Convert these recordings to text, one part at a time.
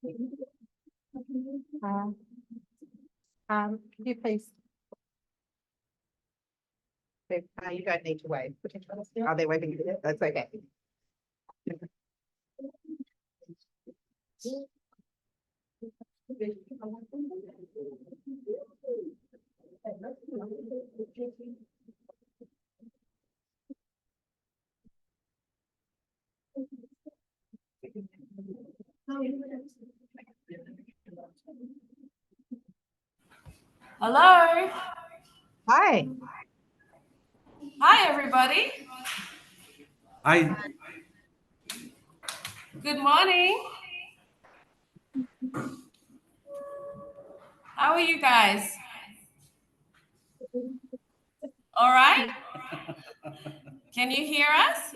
Could you please? You don't need to wave. Are they waving? That's okay. Hello. Hi. Hi, everybody. Hi. Good morning. How are you guys? All right. Can you hear us?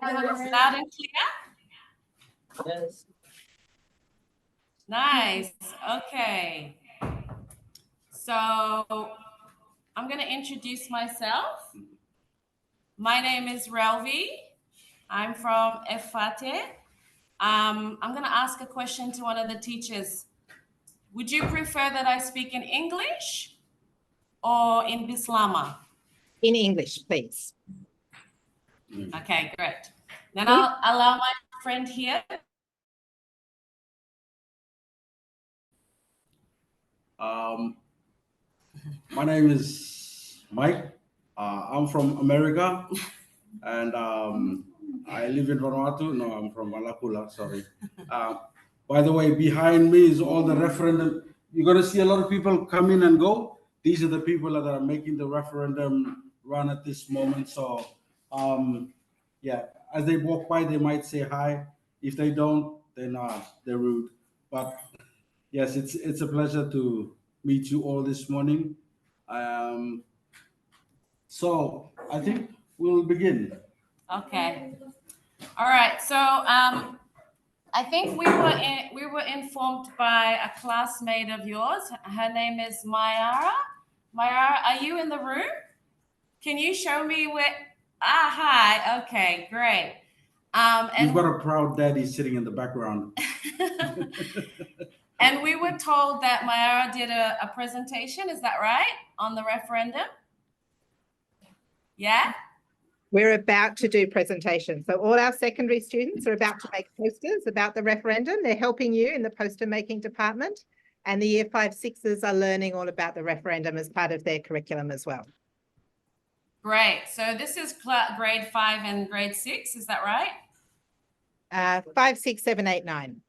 Loud and clear? Yes. Nice. Okay. So I'm going to introduce myself. My name is Relvi. I'm from Efate. I'm going to ask a question to one of the teachers. Would you prefer that I speak in English or in Bislama? In English, please. Okay, great. Then I'll allow my friend here. My name is Mike. I'm from America, and I live in Vanuatu. No, I'm from Malakula. Sorry. By the way, behind me is all the referendum. You're going to see a lot of people come in and go. These are the people that are making the referendum run at this moment. So, yeah, as they walk by, they might say hi. If they don't, then they're rude. But yes, it's a pleasure to meet you all this morning. So I think we'll begin. Okay. All right. So I think we were informed by a classmate of yours. Her name is Mai'ara. Mai'ara, are you in the room? Can you show me where? Hi. Okay, great. And You've got a proud daddy sitting in the background. And we were told that Mai'ara did a presentation. Is that right? On the referendum? Yeah? We're about to do presentations. So all our secondary students are about to make posters about the referendum. They're helping you in the poster making department. And the year 5/6s are learning all about the referendum as part of their curriculum as well. Great. So this is grade 5 and grade 6. Is that right? 5, 6, 7, 8, 9.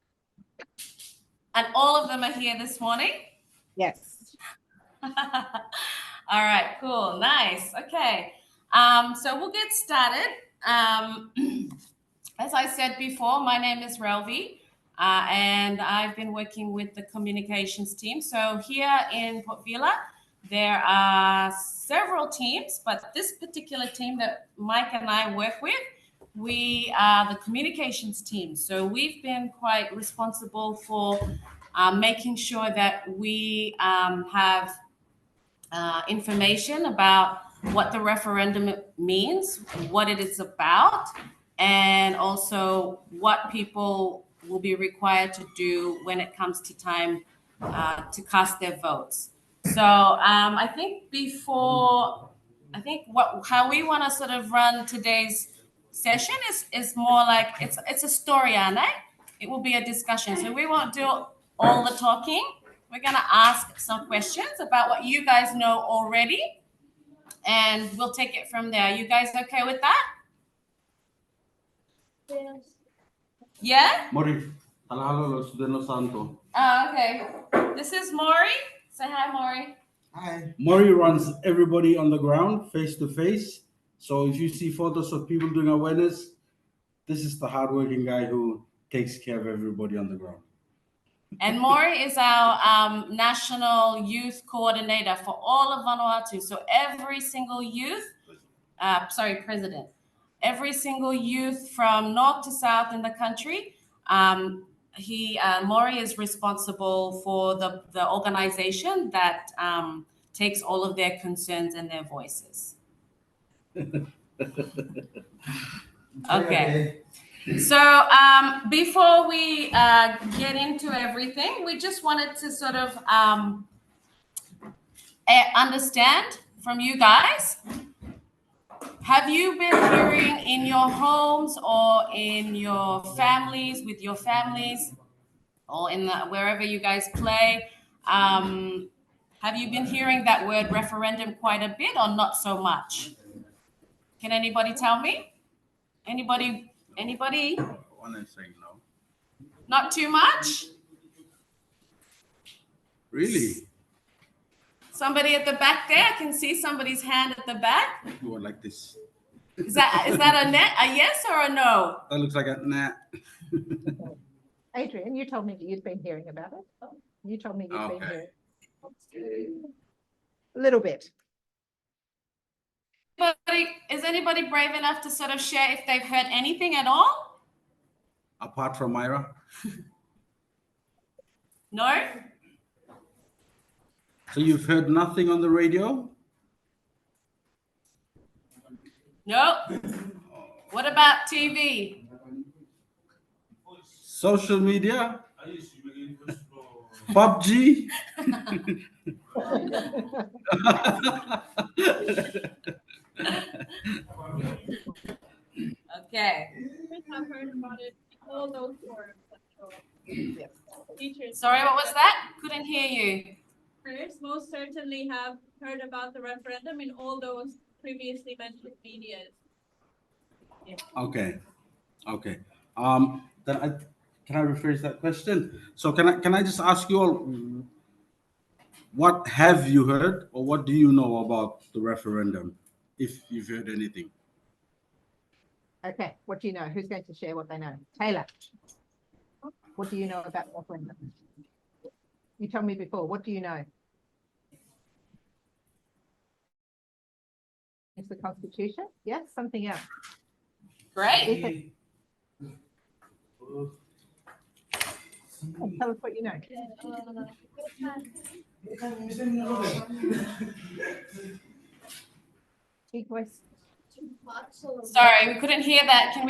And all of them are here this morning? Yes. All right, cool. Nice. Okay. So we'll get started. As I said before, my name is Relvi, and I've been working with the communications team. So here in Port Vila, there are several teams, but this particular team that Mike and I work with, we are the communications team. So we've been quite responsible for making sure that we have information about what the referendum means, what it is about, and also what people will be required to do when it comes to time to cast their votes. So I think how we want to sort of run today's session is more like it's a storian, eh? It will be a discussion. So we won't do all the talking. We're going to ask some questions about what you guys know already, and we'll take it from there. Are you guys okay with that? Yes. Yeah? Mori, halo student santo. Okay. This is Maury. Say hi, Maury. Hi. Mori runs everybody on the ground, face to face. So if you see photos of people doing awenes, this is the hardworking guy who takes care of everybody on the ground. And Maury is our national youth coordinator for all of Vanuatu. So every single youth, president, every single youth from north to south in the country, Maury is responsible for the organization that takes all of their concerns and their voices. Okay. So before we get into everything, we just wanted to sort of understand from you guys. Have you been hearing in your homes or in your families, with your families, or in wherever you guys play? Have you been hearing that word referendum quite a bit or not so much? Can anybody tell me? Anybody? Anybody? I want to say no. Not too much? Really? Somebody at the back there? I can see somebody's hand at the back. You were like this. Is that a yes or a no? That looks like a nah. Adrian, you told me that you'd been hearing about it. You told me you'd been hearing. A little bit. Is anybody brave enough to sort of share if they've heard anything at all? Apart from Mai'ara? No? So you've heard nothing on the radio? No? What about TV? Social media? PUBG? Okay. I've heard about it. All those forums. Teachers. Sorry, what was that? Couldn't hear you. Parents most certainly have heard about the referendum in all those previously mentioned medias. Okay. Okay. Then can I rephrase that question? So can I just ask you all, what have you heard or what do you know about the referendum, if you've heard anything? Okay, what do you know? Who's going to share what they know? Taylor, what do you know about referendum? You told me before, what do you know? It's the Constitution? Yes, something else. Great. Tell us what you know. Big voice. Sorry, we couldn't hear that. Can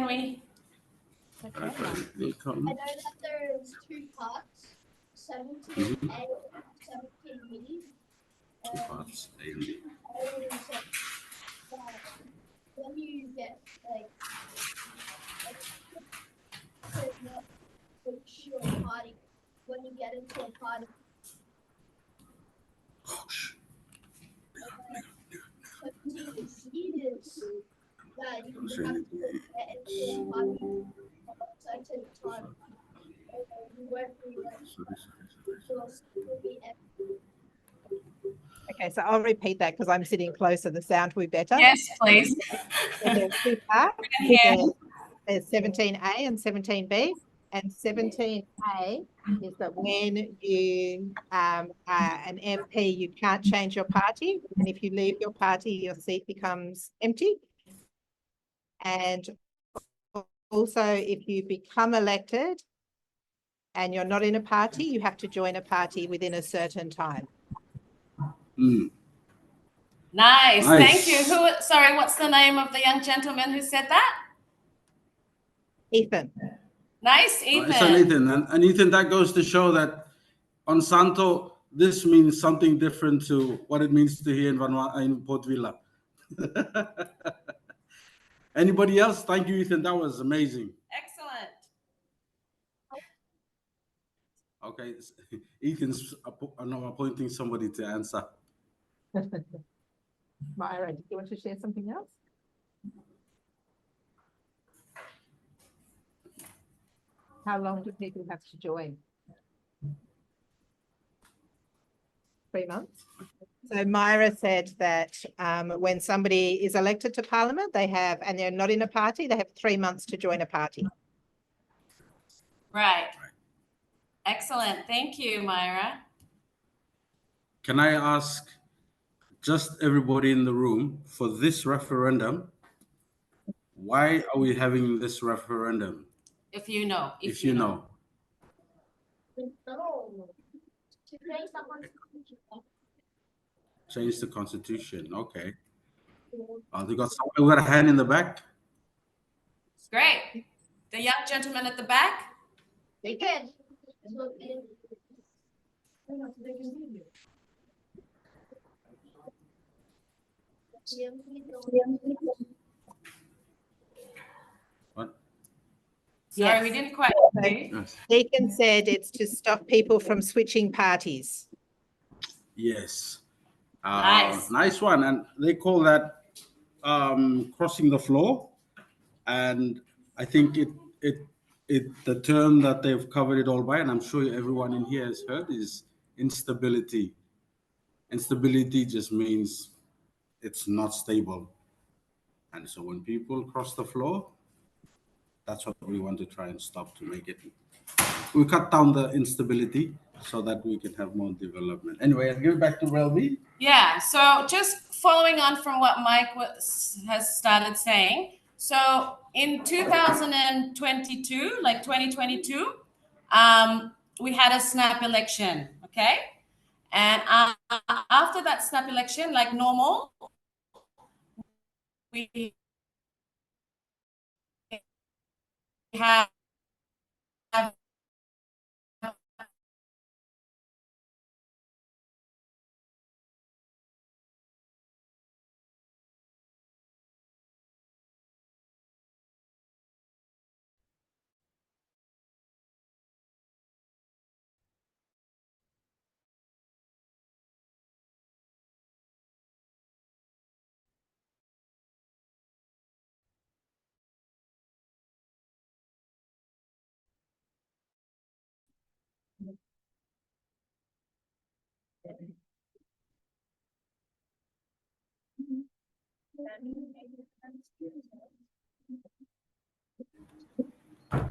we? I know that there's two parts, 17A and 17B. Parts A and B. When you get not which your party, when you get into a party. That you have to get into a party at a certain time. You won't be Okay, so I'll repeat that because I'm sitting closer. The sound will be better. Yes, please. So there's two parts. We can hear. There's 17A and 17B. And 17A is that when you are an MP, you can't change your party. And if you leave your party, your seat becomes empty. And also, if you become elected and you're not in a party, you have to join a party within a certain time. Mm. Nice. Nice. Thank you. Sorry, what's the name of the young gentleman who said that? Ethan. Nice, Ethan. It's an Ethan. And Ethan, that goes to show that on Santo, this means something different to what it means to here in Port Vila. Anybody else? Thank you, Ethan. That was amazing. Excellent. Okay, Ethan's appointing somebody to answer. Mai'ara, do you want to share something else? How long do people have to join? 3 months. So Mai'ara said that when somebody is elected to Parliament, and they're not in a party, they have 3 months to join a party. Right. Excellent. Thank you, Mai'ara. Can I ask just everybody in the room, for this referendum, why are we having this referendum? If you know. If you know. Change the Constitution. Okay. We got a hand in the back. Great. The young gentleman at the back. They can. What? Sorry, we Yes. didn't quite hear you. Yes. Deacon said it's to stop people from switching parties. Yes. Nice. Nice one. And they call that crossing the floor. And I think the term that they've covered it all by, and I'm sure everyone in here has heard, is instability. Instability just means it's not stable. And so when people cross the floor, that's what we want to try and stop, to make it. We cut down the instability so that we can have more development. Anyway, I'll give it back to Relby. Yeah, so just following on from what Mike has started saying. So in 2022, like 2022, we had a snap election, okay? And after that snap election, like normal, we have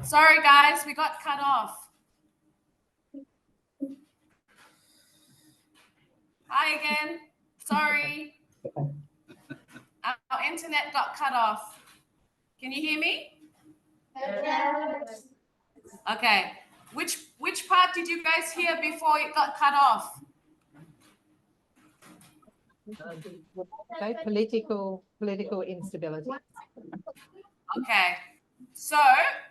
sorry guys, we got cut off. Hi again. Sorry. Our internet got cut off. Can you hear me? Yes. Okay. Which part did you guys hear before it got cut off? Okay, political instability. Okay. So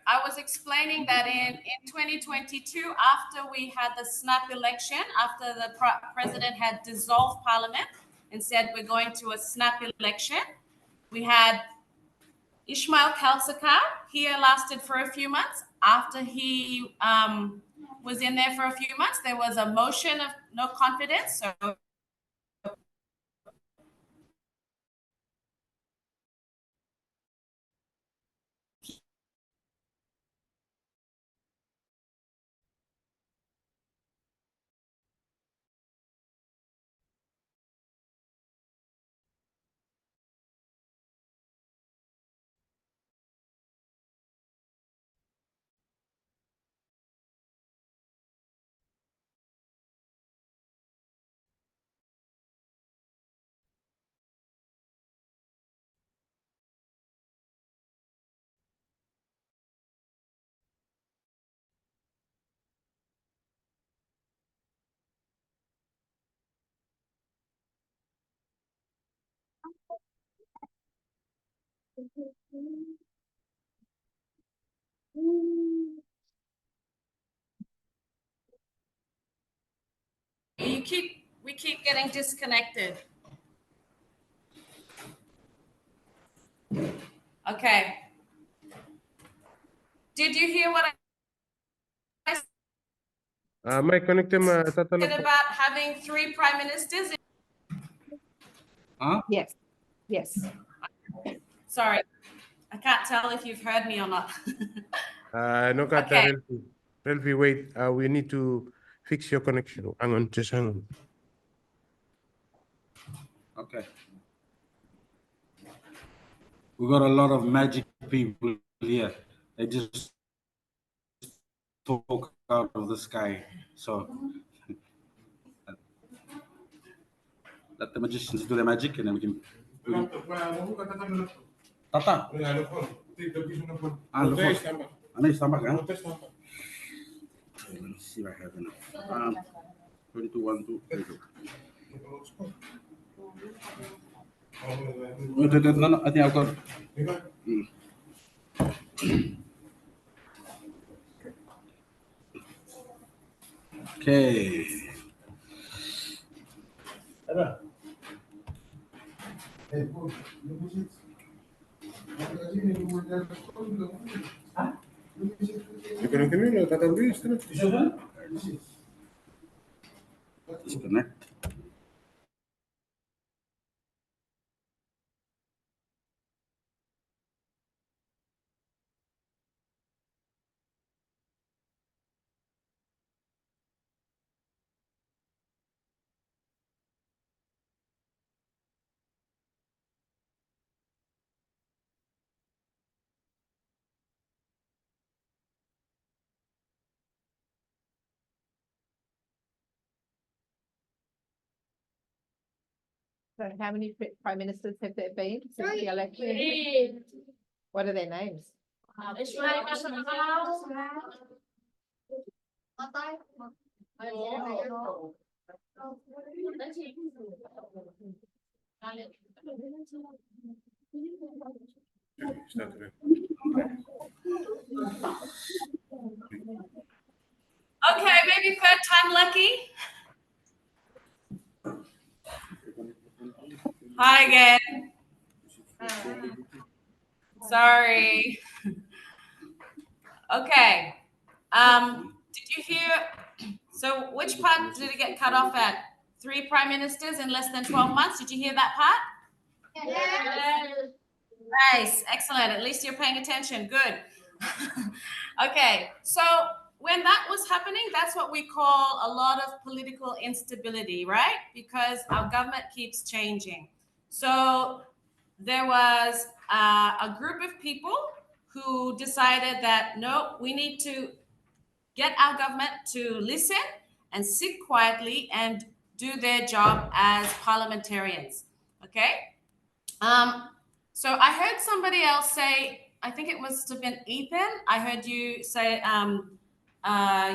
I was explaining that in 2022, after we had the snap election, after the president had dissolved parliament and said we're going to a snap election, we had Ismail Kalsakar. He lasted for a few months. After he was in there for a few months, there was a motion of no confidence. So we keep getting disconnected. Okay. Did you hear what I May kontactem said tatanong po. about having 3 prime ministers? Huh? Yes, yes. Sorry, I can't tell if you've heard me or not. No ka Okay. Relfi, wait. We need to fix your connection. Hang on, just hang on. Okay. We got a lot of magic people here. They just talk out of the sky. So let the magicians do their magic, and then we can. Tata. Ano yung stomach, huh? Okay, let me see if I have enough. 22, 1, 2, 3, 2. No, I think I've got. Okay. Disconnect. So how many prime ministers have there been since the election? What are their names? Okay, maybe third time lucky. Hi again. Sorry. Okay. Did you hear? So which part did it get cut off at? 3 prime ministers in less than 12 months. Did you hear that part? Yes. Nice. Excellent. At least you're paying attention. Good. Okay. So when that was happening, that's what we call a lot of political instability, right? Because our government keeps changing. So there was a group of people who decided that, no, we need to get our government to listen and sit quietly and do their job as parliamentarians. Okay. So I heard somebody else say, I think it must have been Ethan. I heard you say,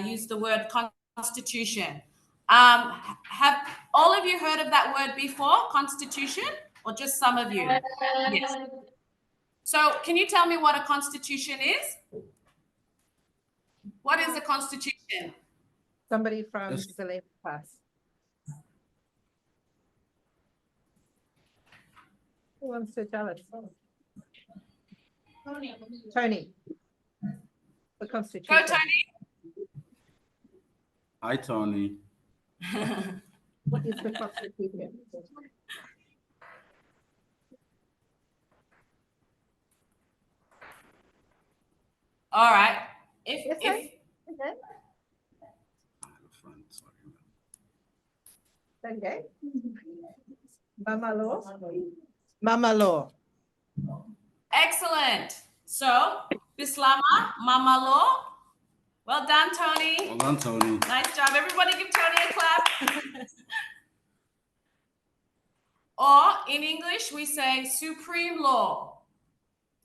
use the word constitution. Have all of you heard of that word before, constitution, or just some of you? Yes. So can you tell me what a constitution is? What is a constitution? Somebody from Yes. the left class. Who wants to tell us? Tony. The Constitution. Go, Tony. Hi, Tony. What is the Constitution? All right. Yes, If okay. Okay. Mama law. Mama law. excellent. So Bislama, Mama Law. Well done, Tony. Well done, Tony. Nice job. Everybody give Tony a clap. Or in English, we say supreme law.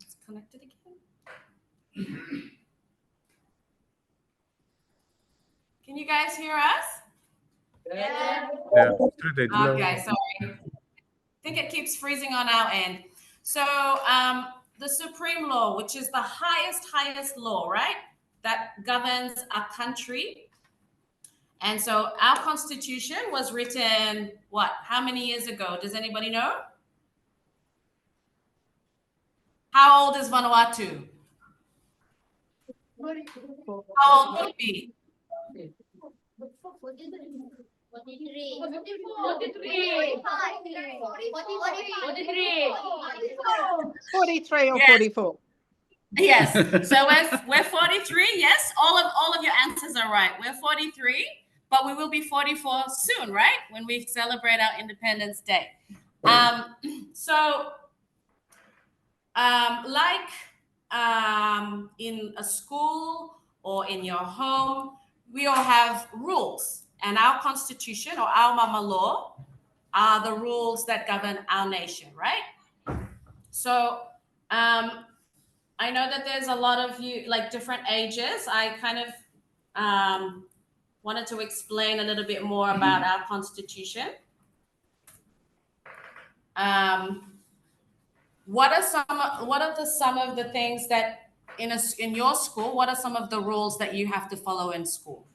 It's connected again. Can you guys hear us? Yeah. Okay, sorry. I think it keeps freezing on our end. So the supreme law, which is the highest law, right? That governs a country. And so our constitution was written, what, how many years ago? Does anybody know? How old is Vanuatu? How old would it be? 43 or Yes. 44. Yes. So we're 43. Yes, all of your answers are right. We're 43, but we will be 44 soon, right? When we celebrate our Independence Day. Like in a school or in your home, we all have rules, and our constitution or our mama law are the rules that govern our nation, right? So I know that there's a lot of you, like different ages. I kind of wanted to explain a little bit more about our constitution. What are some of the things that in your school, what are some of the rules that you have to follow in school?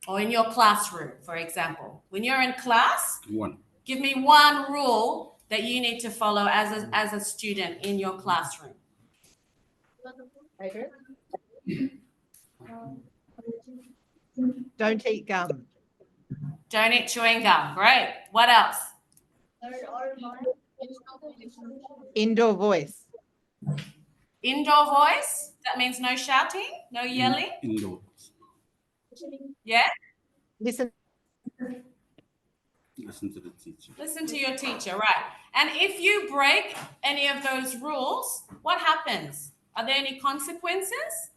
or in your classroom, for example. When you're in class, One. give me one rule that you need to follow as a student in your classroom. Don't eat gum. Don't eat chewing gum. Great. What else? Indoor voice. Indoor voice. That means no shouting, no yelling. Indoors. Yeah. Listen. Listen to the teacher. Listen to your teacher, right? And if you break any of those rules, what happens? Are there any consequences?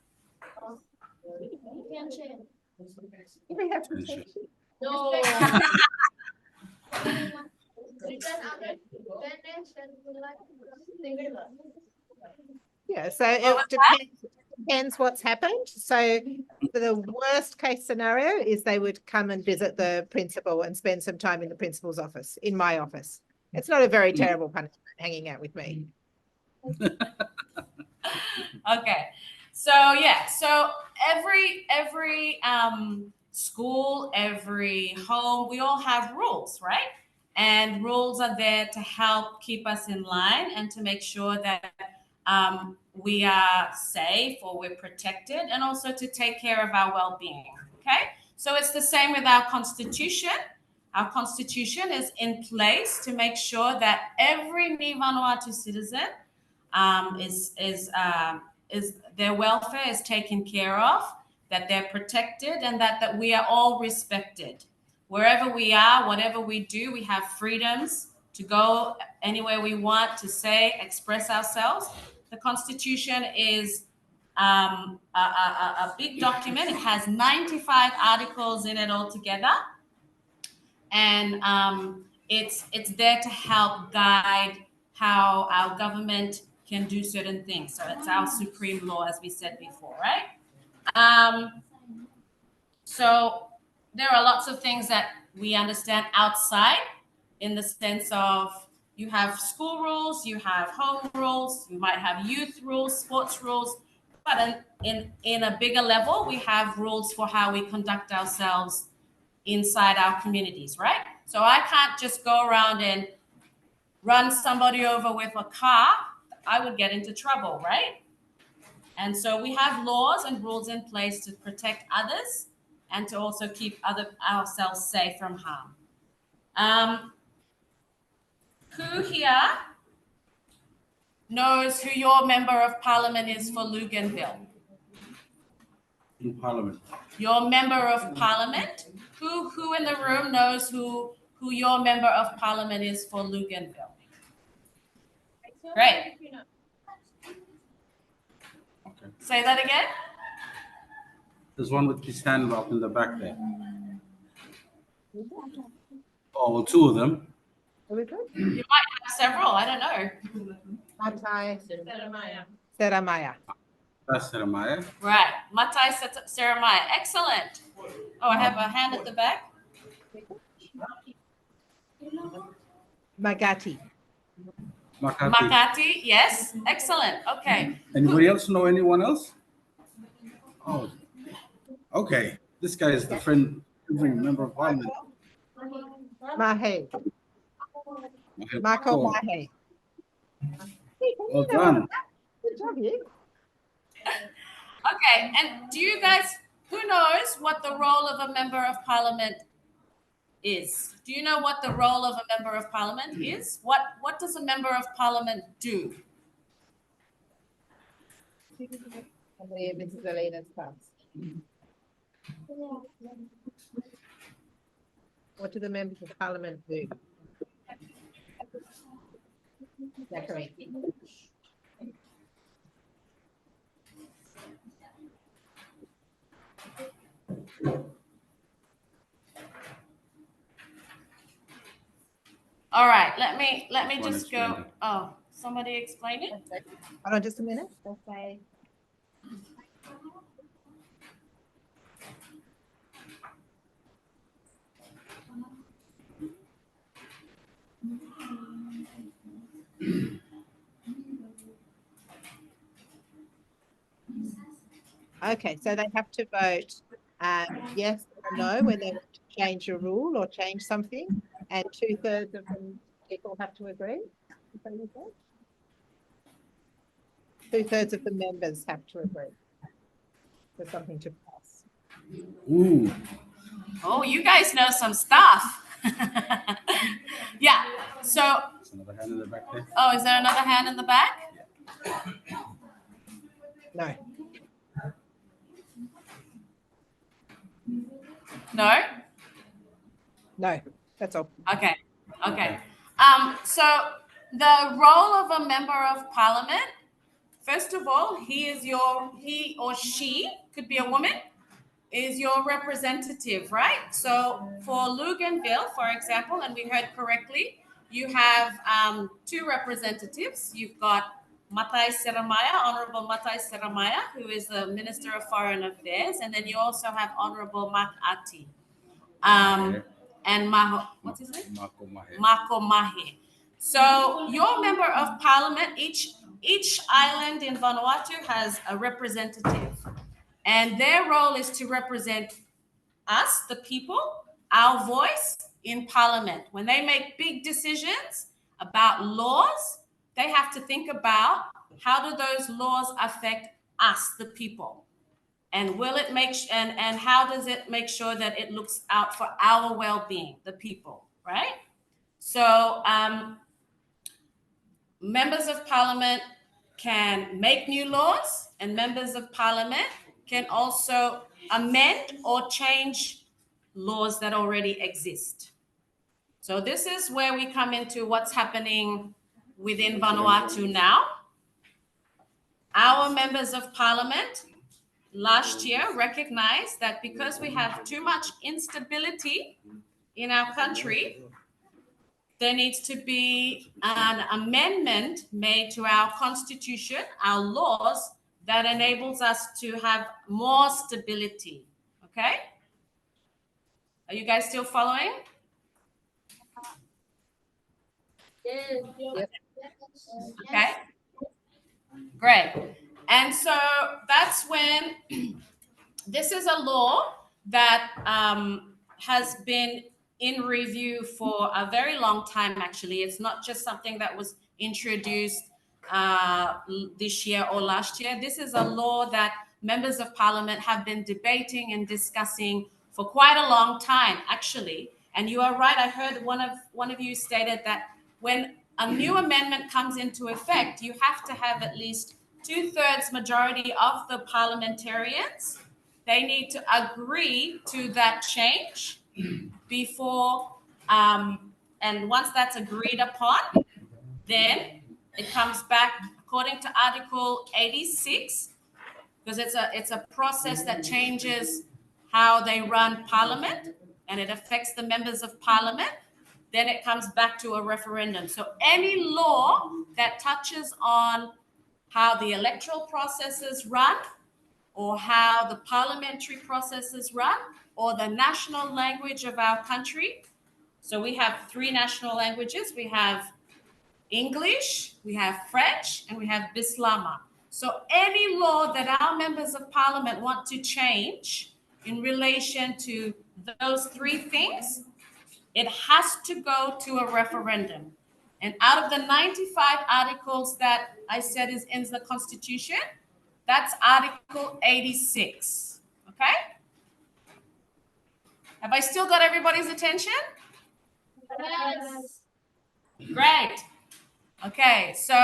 No. Yeah, so it depends what's happened. So the worst case scenario is they would come and visit the principal and spend some time in the principal's office, in my office. It's not a very terrible punishment hanging out with me. Okay. So yeah, so every school, every home, we all have rules, right? And rules are there to help keep us in line and to make sure that we are safe or we're protected, and also to take care of our well-being. Okay, so it's the same with our constitution. Our constitution is in place to make sure that every Ni Vanuatu citizen is their welfare is taken care of, that they're protected, and that we are all respected. Wherever we are, whatever we do, we have freedoms to go anywhere we want, to say, express ourselves. The Constitution is a big document. It has 95 articles in it altogether. And it's there to help guide how our government can do certain things. So it's our supreme law, as we said before, right? So there are lots of things that we understand outside, in the sense of you have school rules, you have home rules, you might have youth rules, sports rules, but in a bigger level, we have rules for how we conduct ourselves inside our communities, right? So I can't just go around and run somebody over with a car. I would get into trouble, right? And so we have laws and rules in place to protect others and to also keep ourselves safe from harm. Who here knows who your member of parliament is for Luganville? In Parliament. Your member of parliament? Who in the room knows who your member of parliament is for Luganville? Great. Okay. Say that again. There's one with his hand up in the back there. Oh, well, two of them. Are we good? You might have several. I don't know. Matai, Seramaya. That's Jeremiah. Right. Matai Saramaya. Excellent. Oh, I have a hand at the back. Magati. Makati. Makati. Yes. Excellent. Okay. Anybody else know anyone else? Oh, okay. This guy is the friend, member of parliament. Mahe. Marco Mahe. Well done. Good job, you. Okay. And do you guys, who knows what the role of a member of parliament is? Do you know what the role of a member of parliament is? What does a member of parliament do? Somebody in Mrs. Alina's class. What do the members of parliament do? Zachary. All right, let me just go. explain it. Oh, somebody explain it? Hold on just a minute. They'll say. Okay, so they have to vote yes or no when they want to change a rule or change something, and 2/3 of the people have to agree. Is that what you said? 2/3 of the members have to agree for something to pass. Ooh. Oh, you guys know some stuff. Yeah. So, There's another hand in the back there. oh, is there another hand in the back? No. No? No, that's all. Okay. Okay. So the role of a member of parliament, first of all, he or she, could be a woman, is your representative, right? So for Luganville, for example, and we heard correctly, you have 2 representatives. You've got Matai Seramaya, Honorable Matai Seramaya, who is the Minister of Foreign Affairs, and then you also have Honorable Mak Ati. And Maho, what's his name? Mako Mahe. So your member of parliament, each island in Vanuatu has a representative, and their role is to represent us, the people, our voice in parliament. When they make big decisions about laws, they have to think about how do those laws affect us, the people. And will it make and how does it make sure that it looks out for our well-being, the people, right? So members of parliament can make new laws, and members of parliament can also amend or change laws that already exist. So this is where we come into what's happening within Vanuatu now. Our members of parliament last year recognized that because we have too much instability in our country, there needs to be an amendment made to our constitution, our laws, that enables us to have more stability. Okay? Are you guys still following? Yep. Okay. Great. And so that's when this is a law that has been in review for a very long time, actually. It's not just something that was introduced this year or last year. This is a law that members of parliament have been debating and discussing for quite a long time, actually. And you are right. I heard one of you stated that when a new amendment comes into effect, you have to have at least 2/3 majority of the parliamentarians. They need to agree to that change before, and once that's agreed upon, then it comes back according to Article 86, because it's a process that changes how they run parliament, and it affects the members of parliament. Then it comes back to a referendum. So any law that touches on how the electoral processes run, or how the parliamentary processes run, or the national language of our country. So we have 3 national languages. We have English, we have French, and we have Bislama. So any law that our members of parliament want to change in relation to those 3 things, it has to go to a referendum. And out of the 95 articles that I said is in the Constitution, that's Article 86. Okay? Have I still got everybody's attention? Yes. Great. Okay, so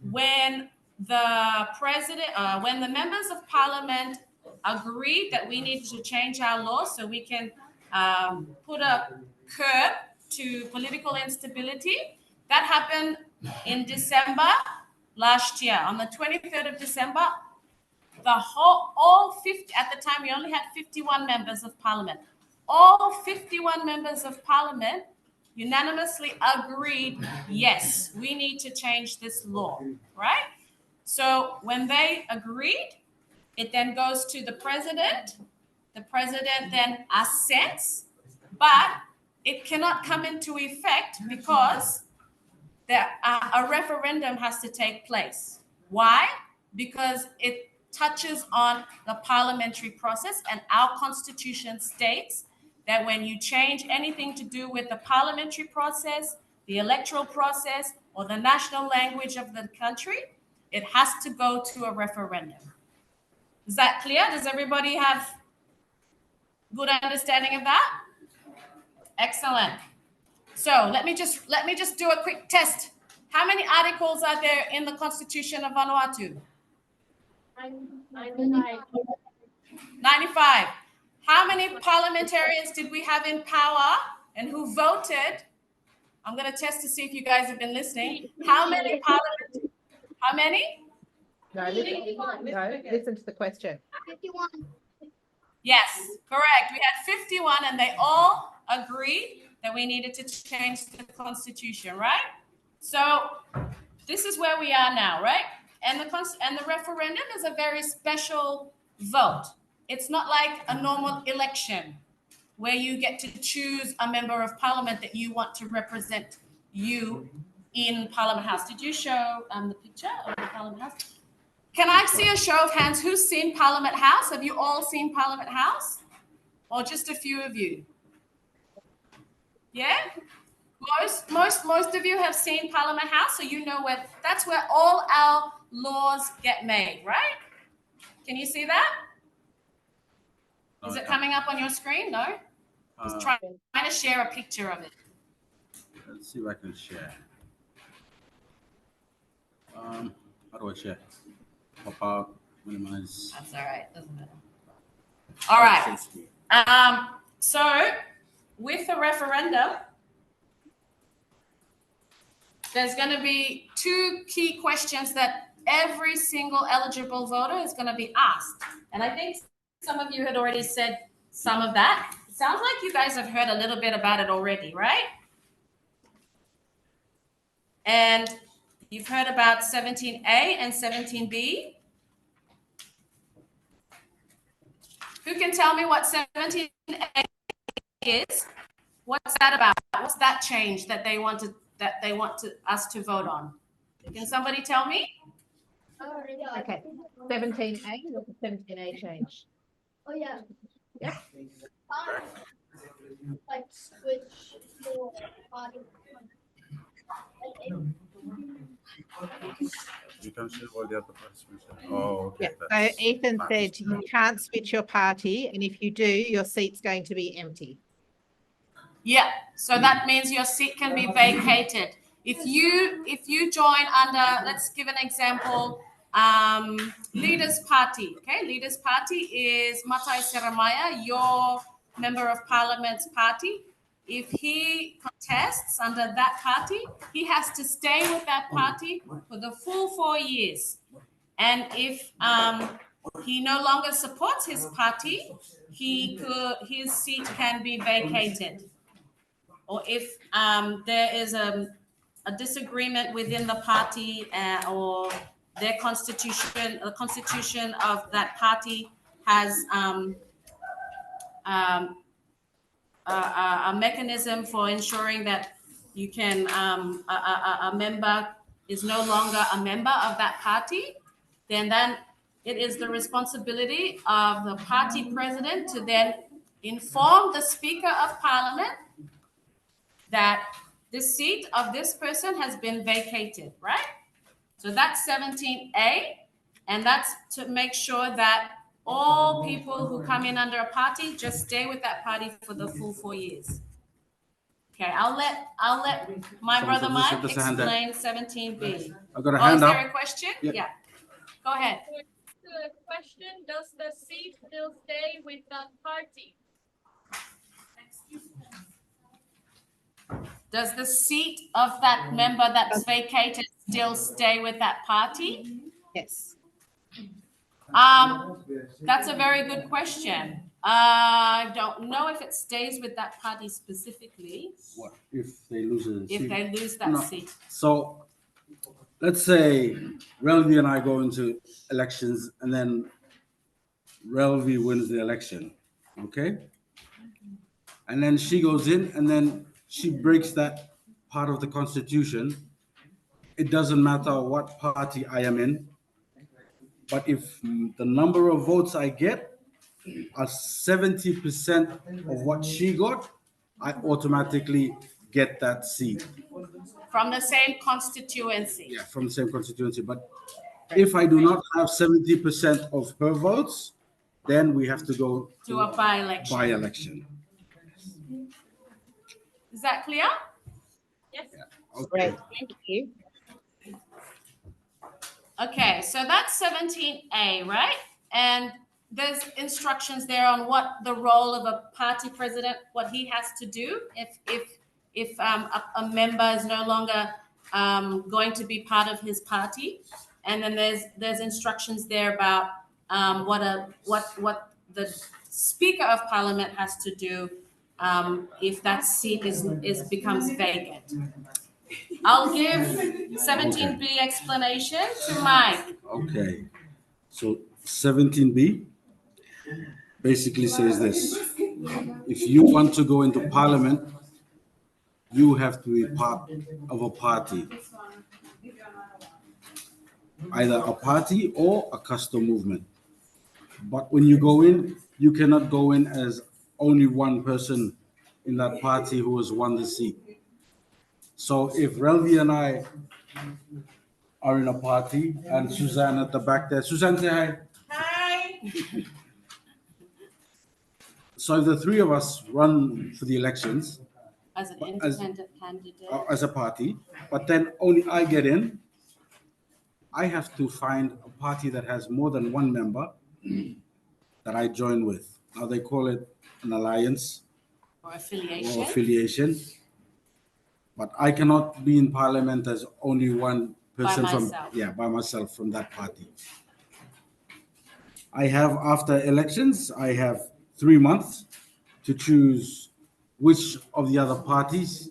when the members of parliament agreed that we needed to change our laws so we can put a curb to political instability, that happened in December last year. On the 23rd of December, all 50, at the time we only had 51 members of parliament. All 51 members of parliament unanimously agreed, yes, we need to change this law, right? So when they agreed, it then goes to the president. The president then assents, but it cannot come into effect because a referendum has to take place. Why? Because touches on the parliamentary process, and our constitution states that when you change anything to do with the parliamentary process, the electoral process, or the national language of the country, it has to go to a referendum. Is that clear? Does everybody have good understanding of that? Excellent. So let me just do a quick test. How many articles are there in the Constitution of Vanuatu? 95. How many parliamentarians did we have in power and who voted? I'm going to test to see if you guys have been listening. How many parliament? How many? No, listen to the question. 51. Yes, correct. We had 51 and they all agreed that we needed to change the constitution, right? So this is where we are now, right? And the referendum is a very special vote. It's not like a normal election where you get to choose a member of parliament that you want to represent you in Parliament House. Did you show the picture of the Parliament House? Can I see a show of hands who's seen Parliament House? Have you all seen Parliament House? Or just a few of you? Yeah? Most of you have seen Parliament House, so you know that's where all our laws get made, right? Can you see that? Is it coming up on your screen? No? Just trying to share a picture of it. Let's see if I can share. How do I share? Pop out, minimize. That's all right. Doesn't matter. All right. So with the referendum, there's going to be two key questions that every single eligible voter is going to be asked. And I think some of you had already said some of that. It sounds like you guys have heard a little bit about it already, right? And you've heard about 17A and 17B. Who can tell me what 17A is? What's that about? What's that change that they want us to vote on? Can somebody tell me? Okay, 17A, what's the 17A change? Oh yeah. Yep. Like switch your body. You can see all the other participants. Oh, okay. Yeah. So Ethan said you can't switch your party, and if you do, your seat's going to be empty. Yeah, so that means your seat can be vacated. If you join under, let's give an example, Leaders Party. Okay, Leaders Party is Matai Seramaya, your member of Parliament's party. If he contests under that party, he has to stay with that party for the full 4 years. And if he no longer supports his party, his seat can be vacated. Or if there is a disagreement within the party or their constitution, the constitution of that party has a mechanism for ensuring that you can a member is no longer a member of that party, then it is the responsibility of the party president to then inform the Speaker of Parliament that the seat of this person has been vacated, right? So that's 17A, and that's to make sure that all people who come in under a party just stay with that party for the full 4 years. Okay, I'll let my brother Mike explain 17B. I've got a hand is up. there a question? Yeah. Go ahead. The question, does the seat still stay with that party? Does the seat of that member that's vacated still stay with that party? Yes. That's a very good question. I don't know if it stays with that party specifically. What if they lose a seat? If they lose that seat. So let's say Relvi and I go into elections and then Relvi wins the election, okay? And then she goes in and then she breaks that part of the constitution. It doesn't matter what party I am in. But if the number of votes I get are 70% of what she got, I automatically get that seat. From the same constituency. Yeah, from the same constituency. But if I do not have 70% of her votes, then we have to go To a by-election. by-election. Is that clear? Yes. Okay. Great, thank you. Okay, so that's 17A, right? And there's instructions there on what the role of a party president, what he has to do if a member is no longer going to be part of his party. And then there's instructions there about what the Speaker of Parliament has to do if that seat becomes vacant. I'll give 17B explanation to Mike. Okay. So 17B basically says this. If you want to go into parliament, you have to be part of a party. Either a party or a custom movement. But when you go in, you cannot go in as only one person in that party who has won the seat. So if Relvi and I are in a party and Suzanne at the back there, Suzanne, say hi. Hi. So the three of us run for the elections As an independent candidate. as a party, but then only I get in. I have to find a party that has more than one member that I join with. Now they call it an alliance Or affiliation. or affiliation. But I cannot be in parliament as only one person by myself from that party. I have, after elections, I have 3 months to choose which of the other parties.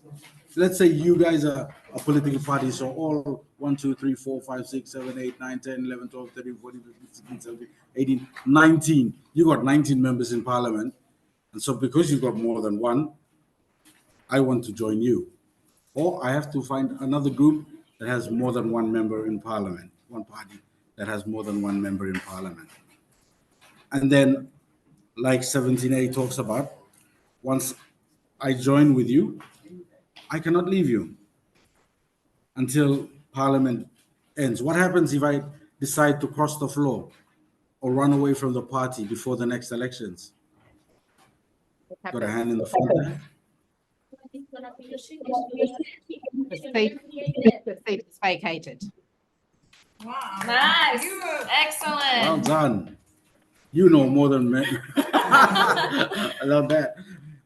Let's say you guys are a political party, so all 1, 2, 3, 4, 5, 6, 7, 8, 9, 10, 11, 12, 13, 14, 15, 16, 17, 18, 19. You got 19 members in parliament. And so because you've got more than one, I want to join you. Or I have to find another group that has more than one member in parliament, one party that has more than one member in parliament. And then, like 17A talks about, once I join with you, I cannot leave you until parliament ends. What happens if I decide to cross the floor or run away from the party before the next elections? Got a hand in the front there. The seat is vacated. Wow. Nice. You- Excellent. Well done. You know more than me. I love that.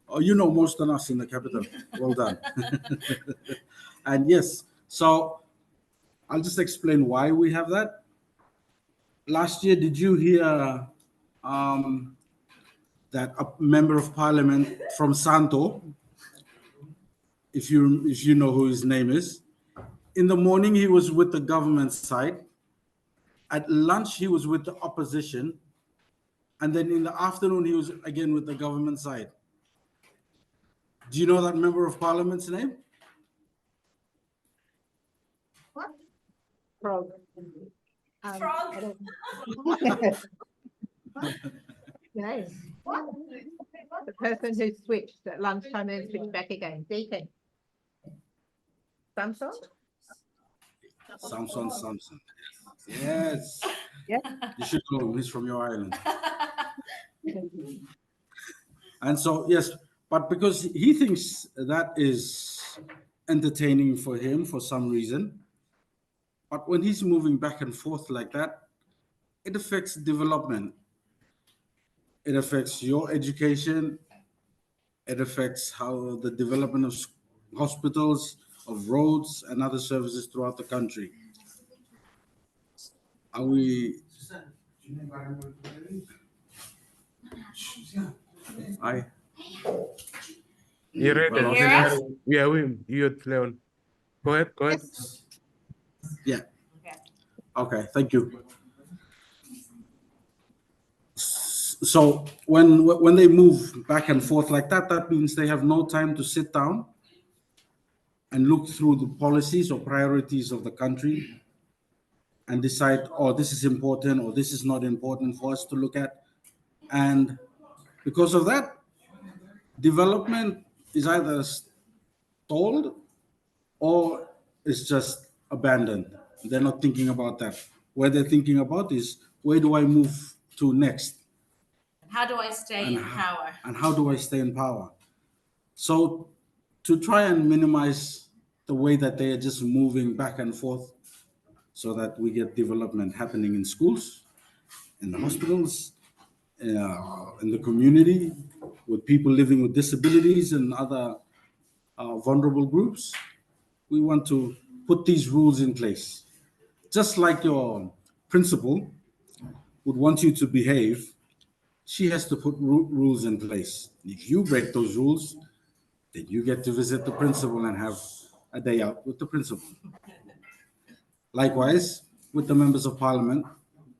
Oh, you know more than us in the capital. Well done. And yes, so I'll just explain why we have that. Last year, did you hear that a member of parliament from Santo, if you know who his name is, in the morning he was with the government side, at lunch he was with the opposition, and then in the afternoon he was again with the government side. Do you know that member of parliament's name? Frog. Frog. I don't- No. The person who switched at lunchtime and switched back again. Deacon. Samson? Samson. Yes. Yeah. You should know him. He's from your island. And so, yes, but because he thinks that is entertaining for him for some reason, but when he's moving back and forth like that, it affects development. It affects your education. It affects how the development of hospitals, of roads, and other services throughout the country. Are we? Hi. You ready? You hear us? Yeah, you're Leon. Go ahead. Yeah. Okay. Okay, thank you. So when they move back and forth like that, that means they have no time to sit down and look through the policies or priorities of the country and decide, oh, this is important or this is not important for us to look at. And because of that, development is either stalled or it's just abandoned. They're not thinking about that. What they're thinking about is, where do I move to next? How do I stay in power? And how do I stay in power? So to try and minimize the way that they are just moving back and forth so that we get development happening in schools, in the hospitals, in the community, with people living with disabilities and other vulnerable groups, we want to put these rules in place. Just like your principal would want you to behave, she has to put rules in place. If you break those rules, then you get to visit the principal and have a day out with the principal. Likewise, with the members of parliament,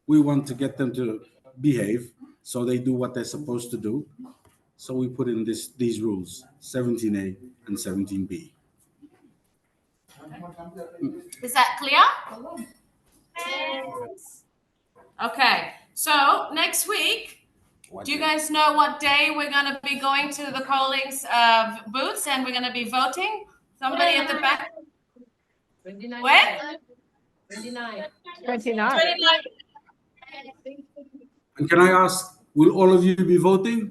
we want to get them to behave so they do what they're supposed to do. So we put in these rules, 17A and 17B. Is that clear? Okay, so next week, do you guys know what day we're going to be going to the polling booths and we're going to be voting? Somebody at the back? 29. When? 29. 29. 29. And can I ask, will all of you be voting?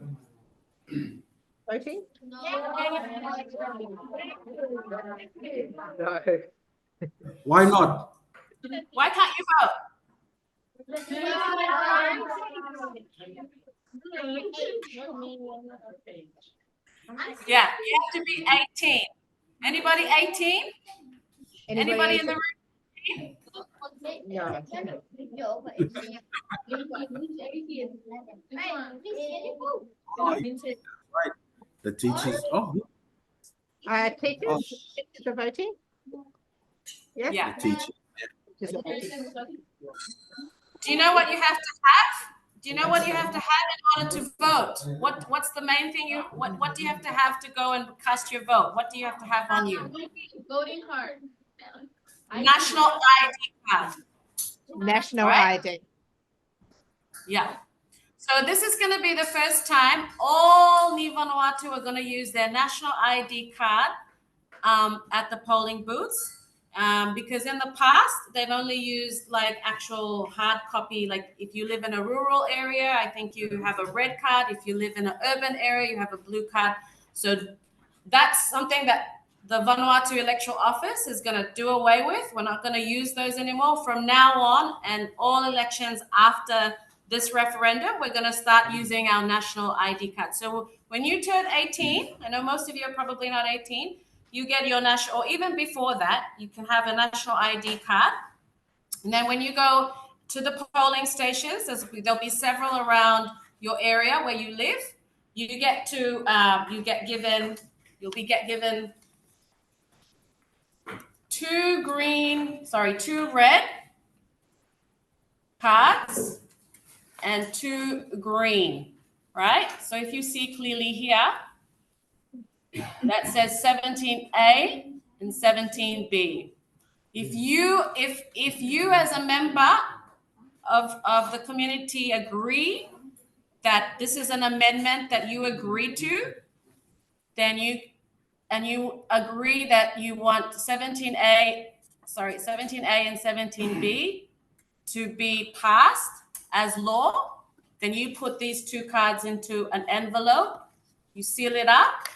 Voting? No. No. Why not? Why can't you vote? Yeah, you have to be 18. Anybody 18? Anybody in the room? No. Right. The teachers. Oh, Teachers are voting? Yes? Yeah. the teachers. Do you know what you have to have? Do you know what you have to have in order to vote? What's the main thing what do you have to go and cast your vote? What do you have to have on you? Voting card. National ID card. National Right. ID. Yeah. So this is going to be the first time all Ni Vanuatu are going to use their national ID card at the polling booths. Because in the past, they've only used like actual hard copy. Like if you live in a rural area, I think you have a red card. If you live in an urban area, you have a blue card. So that's something that the Vanuatu Electoral Office is going to do away with. We're not going to use those anymore. From now on, and all elections after this referendum, we're going to start using our national ID card. So when you turn 18, I know most of you are probably not 18, you get your national, or even before that, you can have a national ID card. And then when you go to the polling stations, there'll be several around your area where you live. You get to, you'll be given two red cards and two green, right? So if you see clearly here, that says 17A and 17B. If you as a member of the community agree that this is an amendment that you agree to, then you agree that you want 17A and 17B to be passed as law, then you put these two cards into an envelope, you seal it up,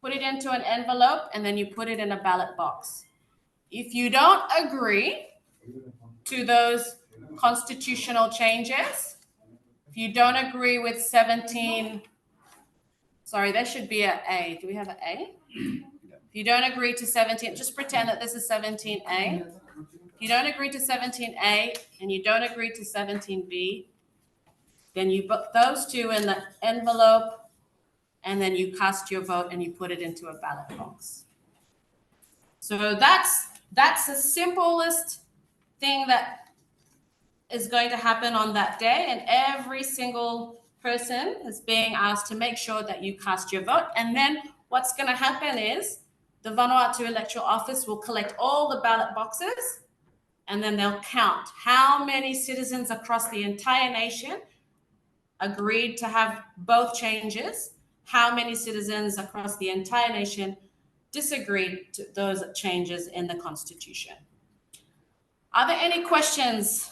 put it into an envelope, and then you put it in a ballot box. If you don't agree to those constitutional changes, if you don't agree with 17, there should be an A. Do we have an A? If you don't agree to 17, just pretend that this is 17A. If you don't agree to 17A and you don't agree to 17B, then you put those two in the envelope and then you cast your vote and you put it into a ballot box. So that's the simplest thing that is going to happen on that day, and every single person is being asked to make sure that you cast your vote. And then what's going to happen is the Vanuatu Electoral Office will collect all the ballot boxes and then they'll count how many citizens across the entire nation agreed to have both changes, how many citizens across the entire nation disagreed to those changes in the Constitution. Are there any questions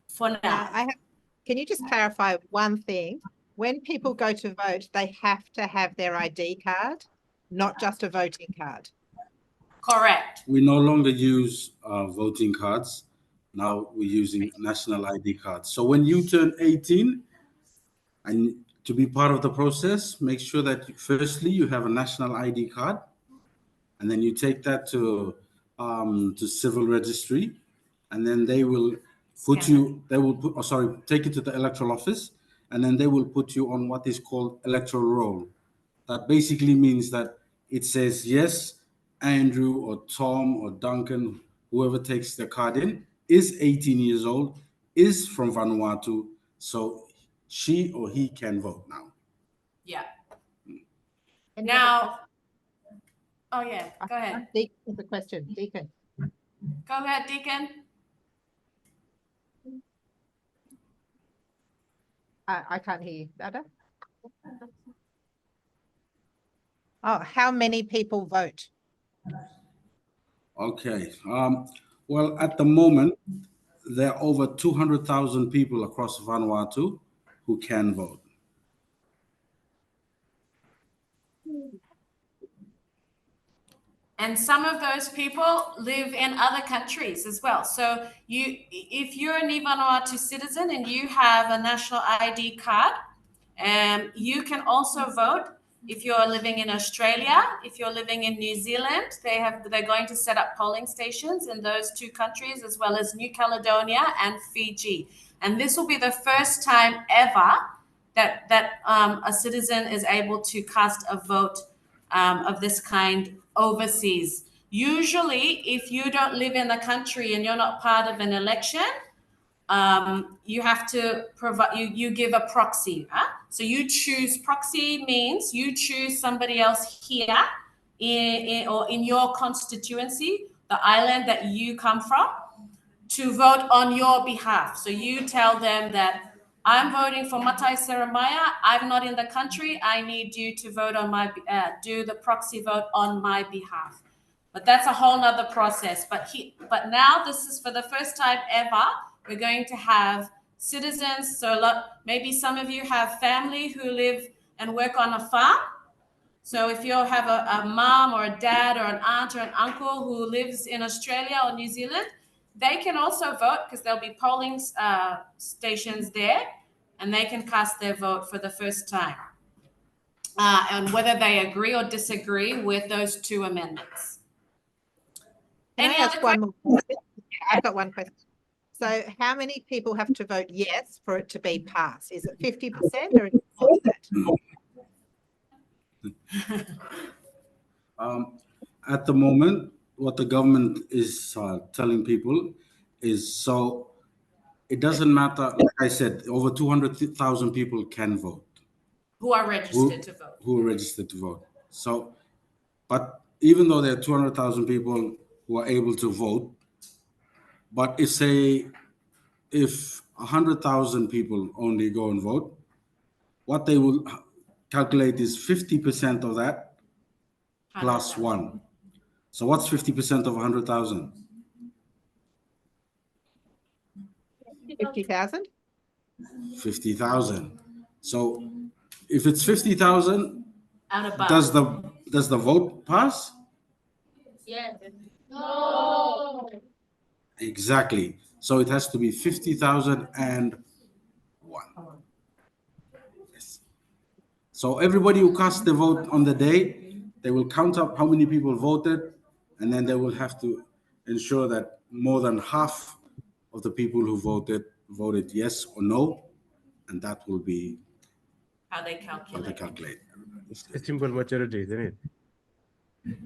for now? Can you just clarify one thing? When people go to vote, they have to have their ID card, not just a voting card. Correct. We no longer use voting cards. Now we're using national ID cards. So when you turn 18 and to be part of the process, make sure that firstly you have a national ID card, and then you take that to civil registry, and then they will put you. They will put. Oh, sorry, take it to the electoral office, and then they will put you on what is called electoral roll. That basically means that it says yes, Andrew or Tom or Duncan, whoever takes the card in, is 18 years old, is from Vanuatu, so she or he can vote now. Yeah. Any Now, oh yeah, go ahead. Deacon has a question. Deacon. Go ahead, Deacon. I can't hear you. Dada? Oh, how many people vote? Okay. Well, at the moment, there are over 200,000 people across Vanuatu who can vote. And some of those people live in other countries as well. So if you're a Vanuatu citizen and you have a national ID card, you can also vote. If you're living in Australia, if you're living in New Zealand, they're going to set up polling stations in those two countries, as well as New Caledonia and Fiji. And this will be the first time ever that a citizen is able to cast a vote of this kind overseas. Usually, if you don't live in the country and you're not part of an election, you have to provide, you give a proxy. So you choose, proxy means you choose somebody else here or in your constituency, the island that you come from, to vote on your behalf. So you tell them that I'm voting for Matai Seremaya. I'm not in the country. I need you to vote on my, do the proxy vote on my behalf. But that's a whole nother process. But now this is for the first time ever. We're going to have citizens. So maybe some of you have family who live and work on a farm. So if you have a mom or a dad or an aunt or an uncle who lives in Australia or New Zealand, they can also vote because there'll be polling stations there, and they can cast their vote for the first time. And whether they agree or disagree with those two amendments. Can I ask one more question? I've got one question. So how many people have to vote yes for it to be passed? Is it 50% or is it more than that? At the moment, what the government is telling people is, so it doesn't matter, like I said, over 200,000 people can vote. Who are registered to vote. Who are registered to vote. So, but even though there are 200,000 people who are able to vote, but if 100,000 people only go and vote, what they will calculate is 50% of that plus 1. So what's 50% of 100,000? 50,000? 50,000. So if it's 50,000, does the vote pass? Yes. No. Exactly. So it has to be 50,001. Yes. So everybody who cast the vote on the day, they will count up how many people voted, and then they will have to ensure that more than half of the people who voted yes or no, and that will be How they how they calculate. calculate. It's a simple majority, isn't it?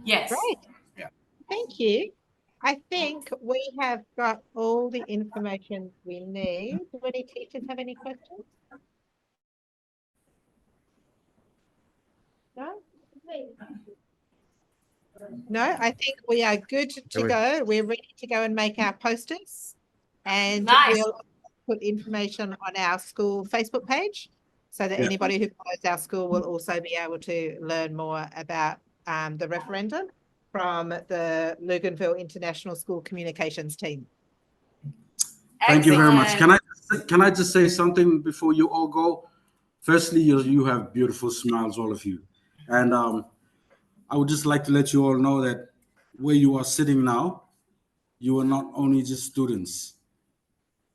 Yes. Great. Yeah. Thank you. I think we have got all the information we need. Do any teachers have any questions? No? No, I think we are good to Wait. go. We're ready to go and make our posters. And Nice. we'll put information on our school Facebook page so that Yeah. anybody who follows our school will also be able to learn more about the referendum from the Luganville International School communications team. Thank you very much. Excellent. Can I just say something before you all go? Firstly, you have beautiful smiles, all of you, and I would just like to let you all know that where you are sitting now, you are not only just students,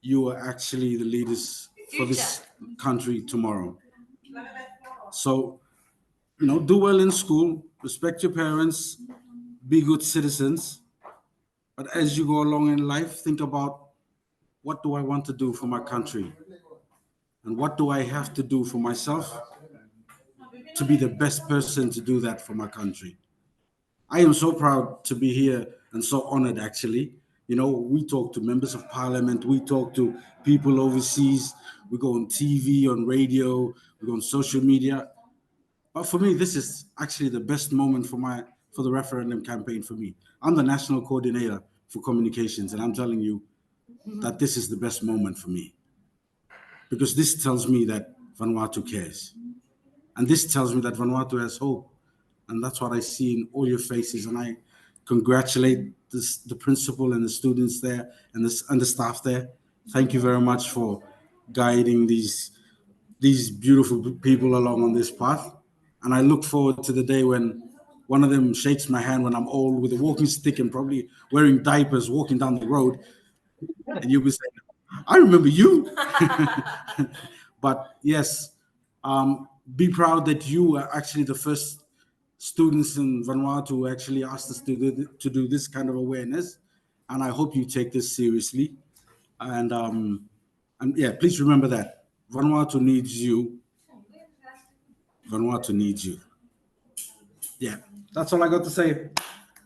you are actually the leaders for this country tomorrow. So, do well in school, respect your parents, be good citizens. But as you go along in life, think about, what do I want to do for my country? And what do I have to do for myself to be the best person to do that for my country? I am so proud to be here and so honored, actually. We talk to members of parliament, we talk to people overseas, we go on TV, on radio, we go on social media. But for me, this is actually the best moment for the referendum campaign for me. I'm the national coordinator for communications, and I'm telling you that this is the best moment for me. Because this tells me that Vanuatu cares. And this tells me that Vanuatu has hope. And that's what I see in all your faces. And I congratulate the principal and the students there and the staff there. Thank you very much for guiding these beautiful people along on this path. And I look forward to the day when one of them shakes my hand when I'm old with a walking stick and probably wearing diapers walking down the road. And you'll be saying, I remember you. But yes, be proud that you are actually the first students in Vanuatu who actually asked us to do this kind of awareness. And I hope you take this seriously. And yeah, please remember that Vanuatu needs you. Vanuatu needs you. Yeah, that's all I got to say.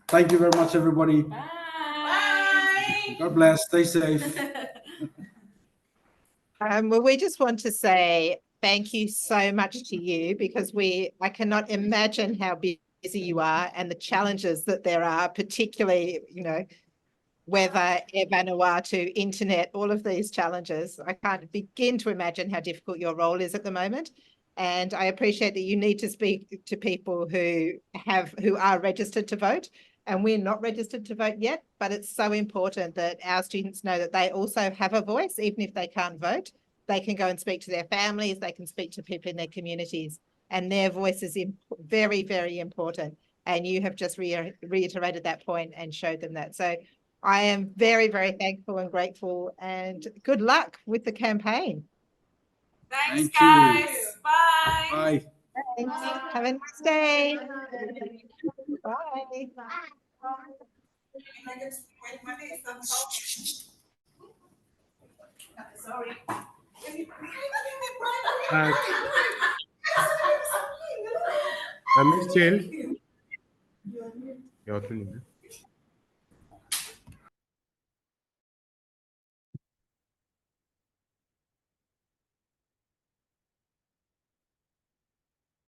Thank you very much, everybody. Bye. God bless. Stay safe. Well, we just want to say thank you so much to you because I cannot imagine how busy you are and the challenges that there are, particularly, weather, air Vanuatu, internet, all of these challenges. I can't begin to imagine how difficult your role is at the moment. And I appreciate that you need to speak to people who are registered to vote. And we're not registered to vote yet, but it's so important that our students know that they also have a voice, even if they can't vote. They can go and speak to their families, they can speak to people in their communities, and their voice is very, very important. And you have just reiterated that point and showed them that. So I am very, very thankful and grateful, and good luck with the campaign. Thanks, Thank you. guys. Bye. Bye. Thanks. Have a nice day. Bye. Sorry. Michelle. Your turn.